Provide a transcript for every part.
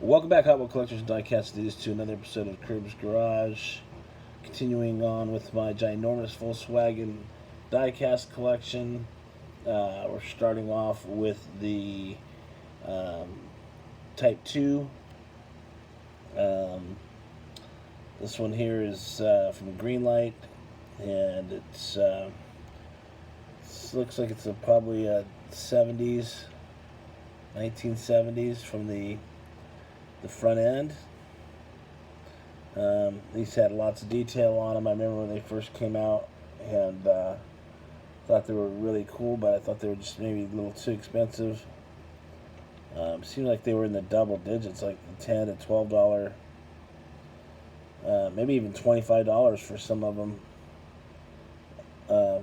Welcome back, Hot Wheel Collectors and Diecast Studios, to another episode of Crib's Garage. Continuing on with my ginormous Volkswagen Diecast Collection. We're starting off with the Type 2. This one here is from Greenlight, and it looks like it's probably a 70s, 1970s from the front end. These had lots of detail on them. I remember when they first came out, and thought they were really cool, but I thought they were just maybe a little too expensive. Seemed like they were in the double digits, like $10 to $12, maybe even $25 for some of them,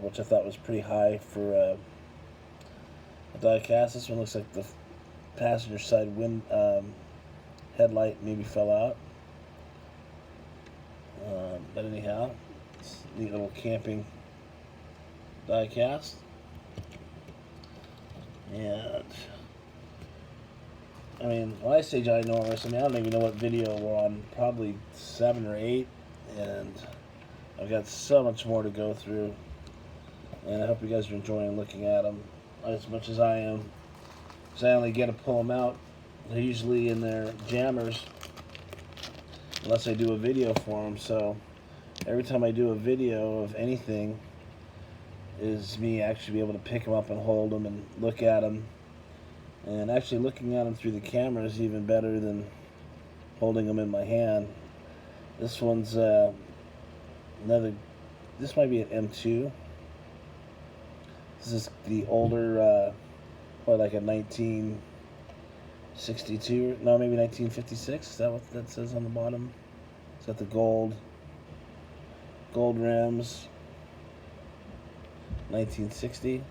which I thought was pretty high for a diecast. This one looks like the passenger side headlight maybe fell out. But anyhow, it's a neat little camping diecast. And I mean, when I say ginormous, I mean, I don't even know what video we're on, probably 7 or 8, and I've got so much more to go through, and I hope you guys are enjoying looking at them as much as I am, because I only get to pull them out. They're usually in their jammers, unless I do a video for them. So every time I do a video of anything is me actually be able to pick them up and hold them and look at them. And actually looking at them through the camera is even better than holding them in my hand. This one's this might be an M2. This is the older, probably like a 1962, no, maybe 1956. Is that what that says on the bottom? Is that the gold rims? 1960.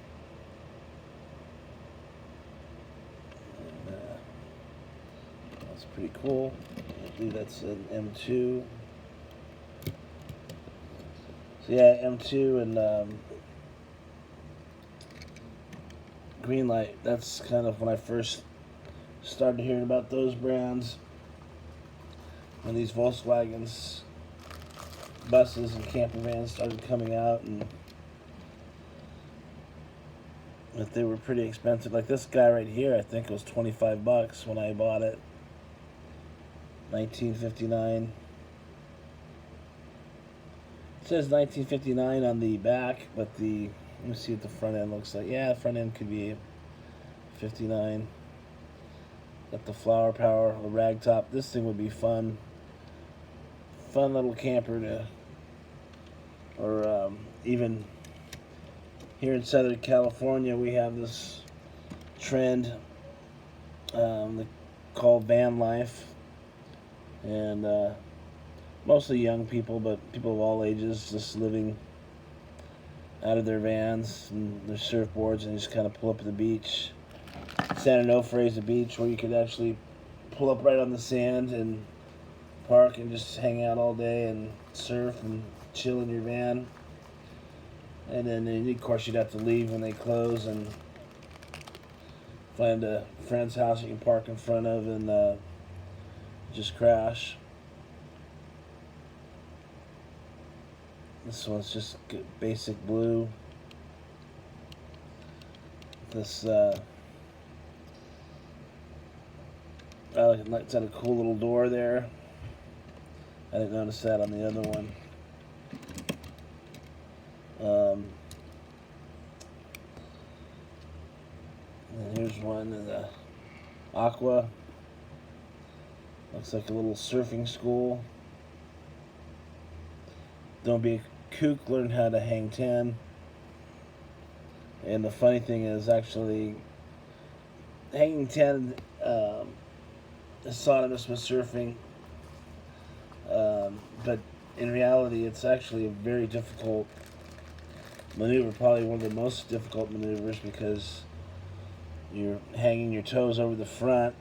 And, that's pretty cool. I believe that's an M2. So yeah, M2 and Greenlight. That's kind of when I first started hearing about those brands, when these Volkswagens buses and camper vans started coming out, and that they were pretty expensive. Like this guy right here, I think it was $25 when I bought it. 1959. It says 1959 on the back, but let me see what the front end looks like. Yeah, the front end could be 59. Got the flower power, the rag top. This thing would be fun little camper to, or even here in Southern California, we have this trend called van life, and mostly young people, but people of all ages just living out of their vans and their surfboards and just kind of pull up at the beach. San Onofre is a beach where you could actually pull up right on the sand and park and just hang out all day and surf and chill in your van. And then, of course, you'd have to leave when they close and find a friend's house you can park in front of and just crash. This one's just basic blue. This it's got a cool little door there. I didn't notice that on the other one. And here's one in the aqua. Looks like a little surfing school. Don't be a kook, learn how to hang 10. And the funny thing is, actually, hanging 10 is synonymous with surfing. But in reality, it's actually a very difficult maneuver, probably one of the most difficult maneuvers, because you're hanging your toes over the front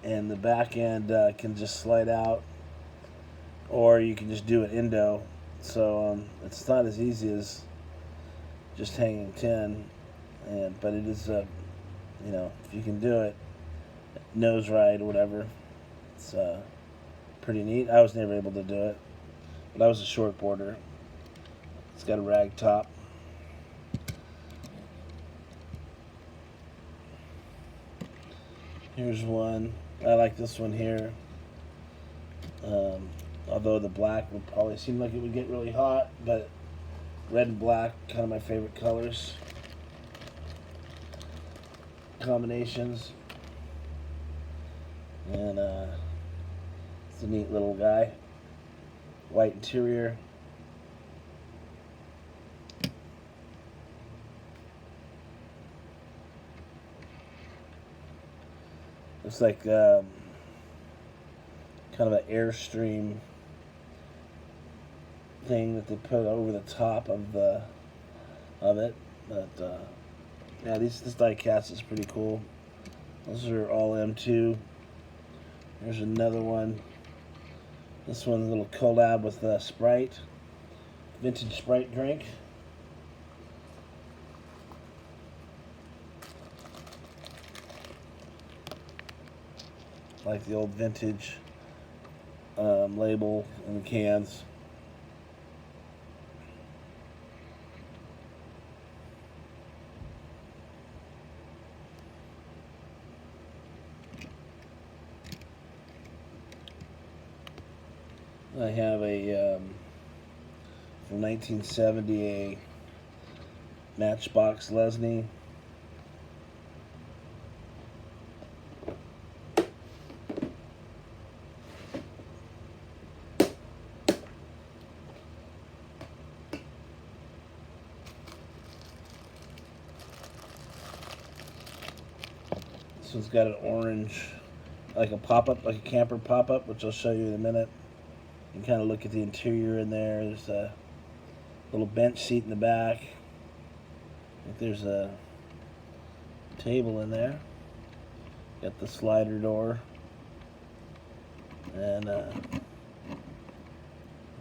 and the back end can just slide out, or you can just do it indo. So it's not as easy as just hanging 10, but it is, if you can do it, nose ride or whatever, It's pretty neat. I was never able to do it, but I was a short boarder. It's got a rag top. Here's one. I like this one here. Although the black would probably seem like it would get really hot, but red and black, kind of my favorite colors. Combinations. And it's a neat little guy. White interior. Looks like kind of an Airstream thing that they put over the top of it. But yeah, this diecast is pretty cool. Those are all M2. There's another one. This one's a little collab with Sprite, vintage Sprite drink. Like the old vintage label in the cans. I have a from 1970 a Matchbox Lesney. This one's got an orange, like a pop-up, like a camper pop-up, which I'll show you in a minute. You can kind of look at the interior in there. There's a little bench seat in the back. I think there's a table in there. Got the slider door. And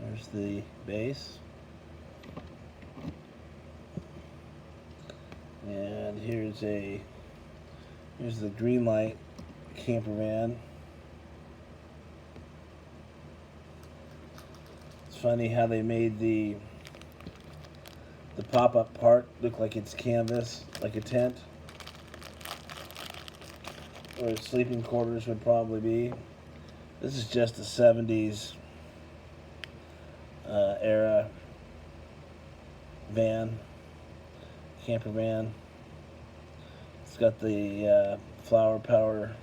there's the base. And here's the Greenlight camper van. It's funny how they made the pop-up part look like it's canvas, like a tent, where sleeping quarters would probably be. This is just a 70s era van, camper van. It's got the flower power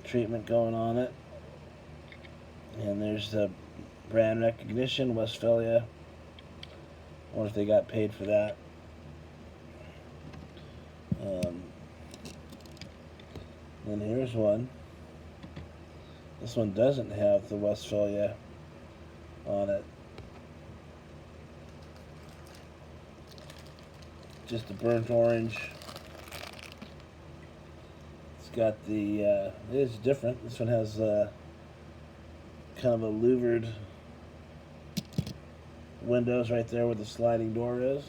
treatment going on it. And there's the brand recognition, Westphalia. I wonder if they got paid for that. And here's one. This one doesn't have the Westphalia on it. Just a burnt orange. It's got the, it is different. This one has kind of a louvered windows right there where the sliding door is.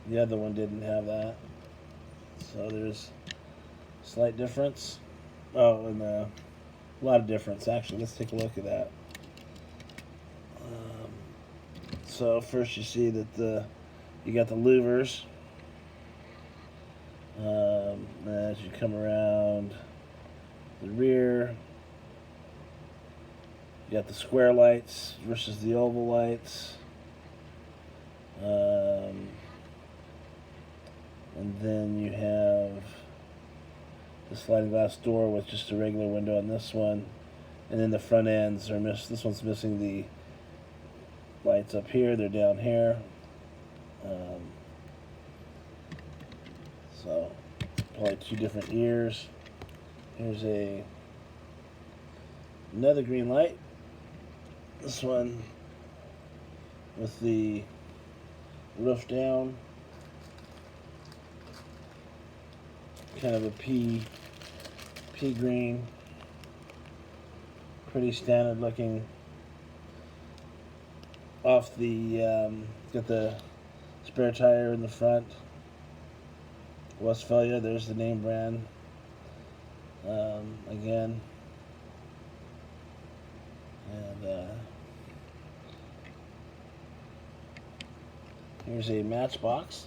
The other one didn't have that. So there's a slight difference. Oh, and a lot of difference, actually. Let's take a look at that. So first you see that you got the louvers. As you come around the rear, you got the square lights versus the oval lights. And then you have the sliding glass door with just a regular window on this one. And then the front ends are this one's missing the lights up here, they're down here. So probably two different ears. Here's another Greenlight. This one with the roof down. Kind of a pea green. Pretty standard looking. Off the, got the spare tire in the front. Westphalia, there's the name brand. Again, Here's a Matchbox.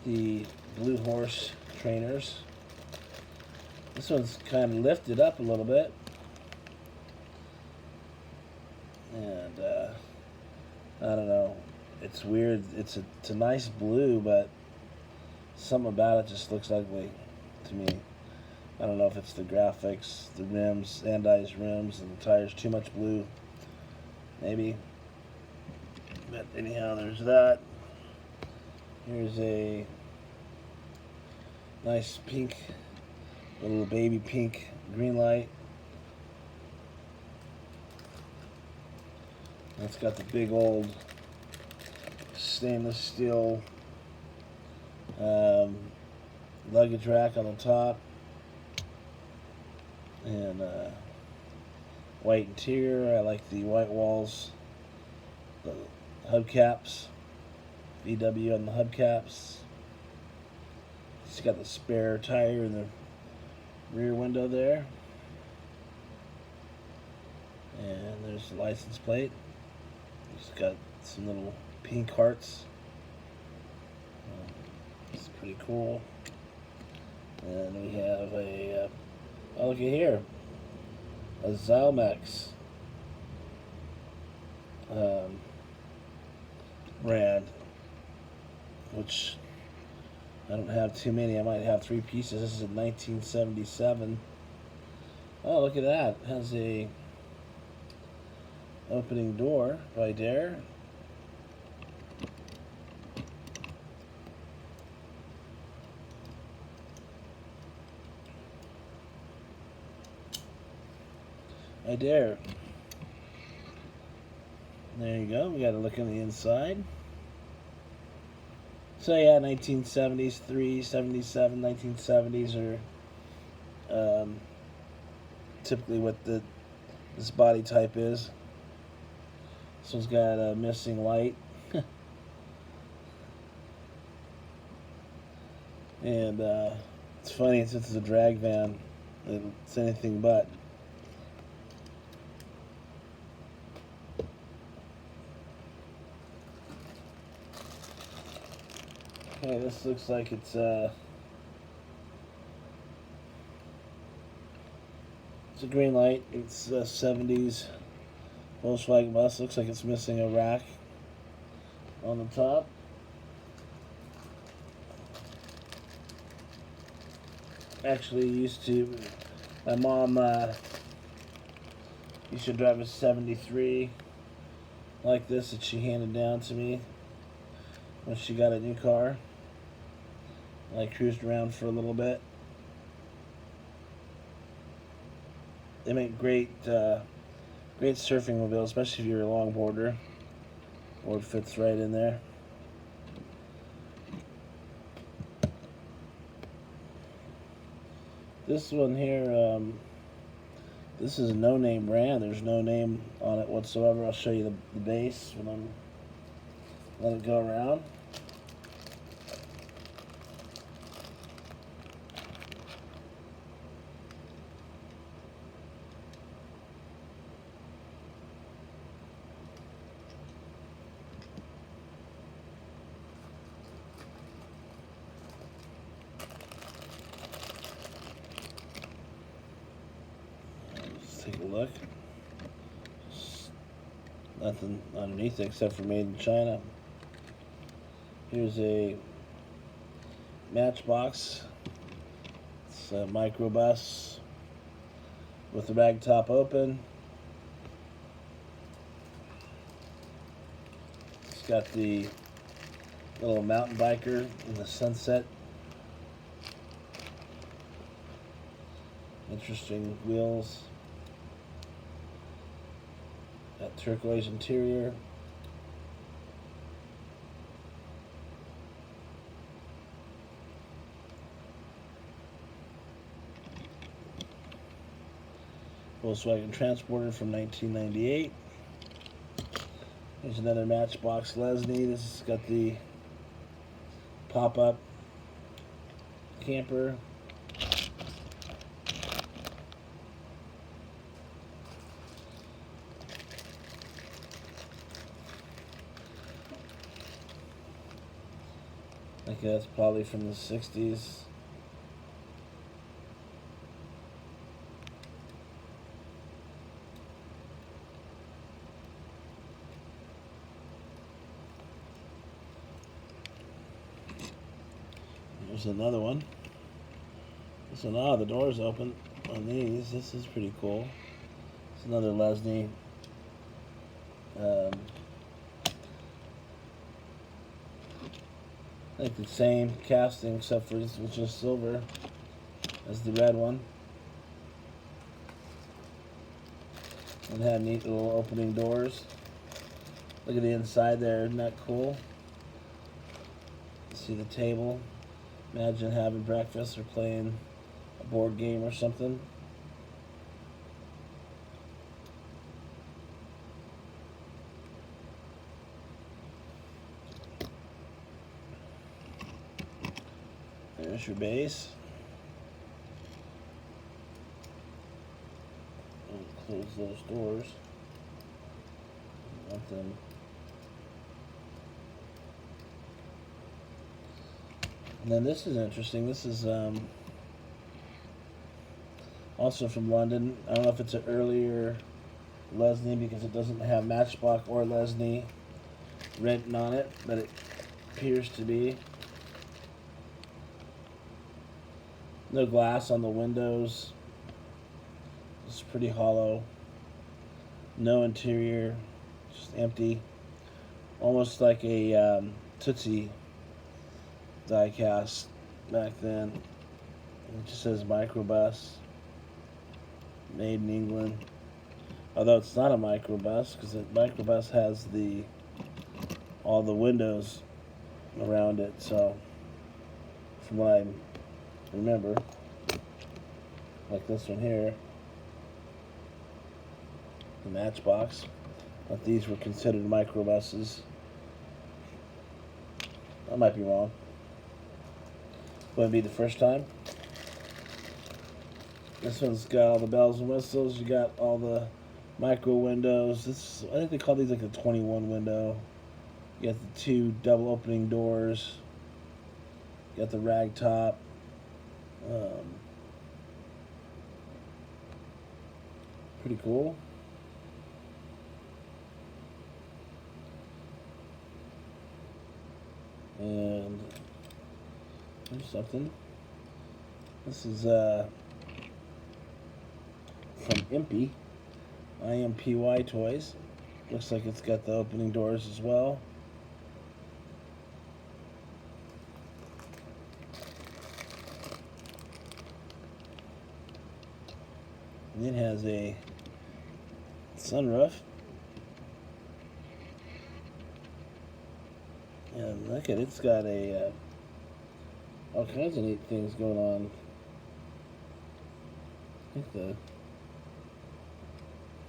The Blue Horse trainers. This one's kind of lifted up a little bit. And I don't know. It's weird. It's a nice blue, but something about it just looks ugly to me. I don't know if it's the graphics, the rims, anodized rims, and the tires. Too much blue, maybe. But anyhow, there's that. Here's a nice pink, little baby pink Greenlight. It's got the big old stainless steel luggage rack on the top, and white interior. I like the white walls, the hubcaps, VW on the hubcaps. It's got the spare tire in the rear window there, and there's the license plate. It's got some little pink hearts. It's pretty cool. And we have a, oh, look at here, a Xiaomex brand, which I don't have too many. I might have 3 pieces. This is a 1977. Oh, look at that. It has a opening door right there. Right there. There you go. We got to look on the inside. So yeah, 1970s, 377, 1970s are typically what this body type is. This one's got a missing light. And it's funny, since it's a drag van, it's anything but. Okay, this looks like it's a Greenlight. It's a 70s Volkswagen bus. Looks like it's missing a rack on the top. Actually, my mom used to drive a 73 like this that she handed down to me when she got a new car. I cruised around for a little bit. They make great surfing mobiles, especially if you're a longboarder. Board fits right in there. This one here, this is a no-name brand. There's no name on it whatsoever. I'll show you the base when I'm let it go around. Take a look. Nothing underneath it except for made in China. Here's a Matchbox. It's a microbus with the rag top open. It's got the little mountain biker in the sunset. Interesting wheels. Got turquoise interior. Volkswagen Transporter from 1998. Here's another Matchbox Lesney. This has got the pop-up camper. Like that's probably from the 60s. There's another one. So now the door's open on these. This is pretty cool. It's another Lesney. Like the same casting except for this was just silver as the red one. And had neat little opening doors. Look at the inside there, isn't that cool? See the table. Imagine having breakfast or playing a board game or something. There's your base. Close those doors. Want them. And then this is interesting. This is also from London. I don't know if it's an earlier Lesney because it doesn't have Matchbox or Lesney written on it, but it appears to be. No glass on the windows. It's pretty hollow. No interior, just empty. Almost like a Tootsie diecast back then. It just says microbus, made in England. Although it's not a microbus because the microbus has all the windows around it. So from what I remember, like this one here, the Matchbox, but these were considered microbuses. I might be wrong. Wouldn't be the first time. This one's got all the bells and whistles. You got all the micro windows. This, I think they call these like a 21 window. You got the 2 double opening doors. You got the rag top. Pretty cool. And there's something. This is from Impy, IMPY Toys. Looks like it's got the opening doors as well. And it has a sunroof. And look at it, it's got a all kinds of neat things going on. I think the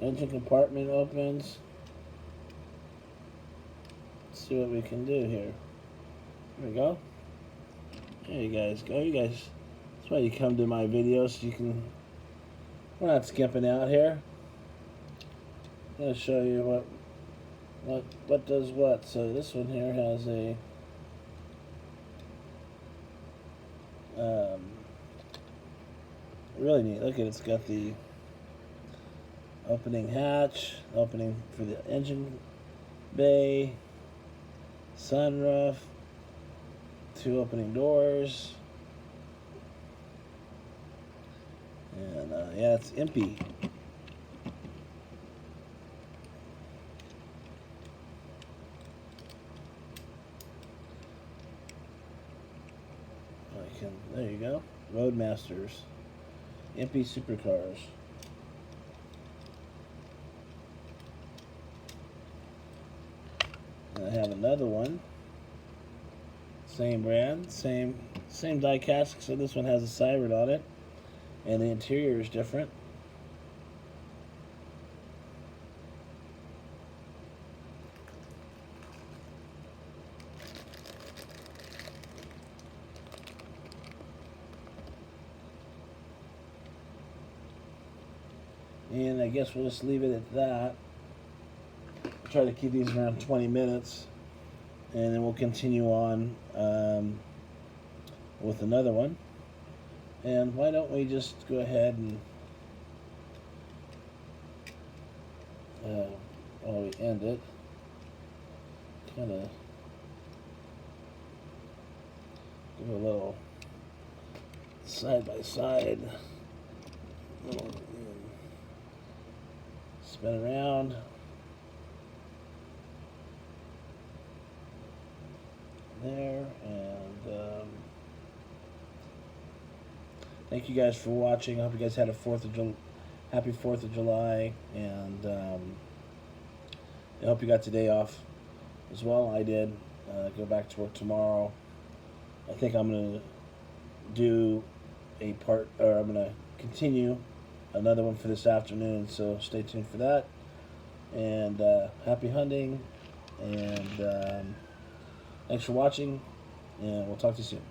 engine compartment opens. Let's see what we can do here. There we go. There you guys go. You guys, that's why you come to my videos so you can. We're not skimping out here. I'm gonna show you what does what. So this one here has a really neat. Look at it, it's got the opening hatch, opening for the engine bay, sunroof, 2 opening doors, and yeah, it's Impy. There you go. Roadmasters. Impy Supercars. And I have another one. Same brand, same diecast, so this one has a siren on it. And the interior is different. And I guess we'll just leave it at that. Try to keep these around 20 minutes. And then we'll continue on with another one. And why don't we just go ahead and while we end it, kind of give it a little side by side, spin around. There, and thank you guys for watching. I hope you guys had a happy 4th of July, and I hope you got today off as well. I did. Go back to work tomorrow. I think I'm gonna do I'm gonna continue another one for this afternoon. So stay tuned for that. And happy hunting, and thanks for watching, and we'll talk to you soon.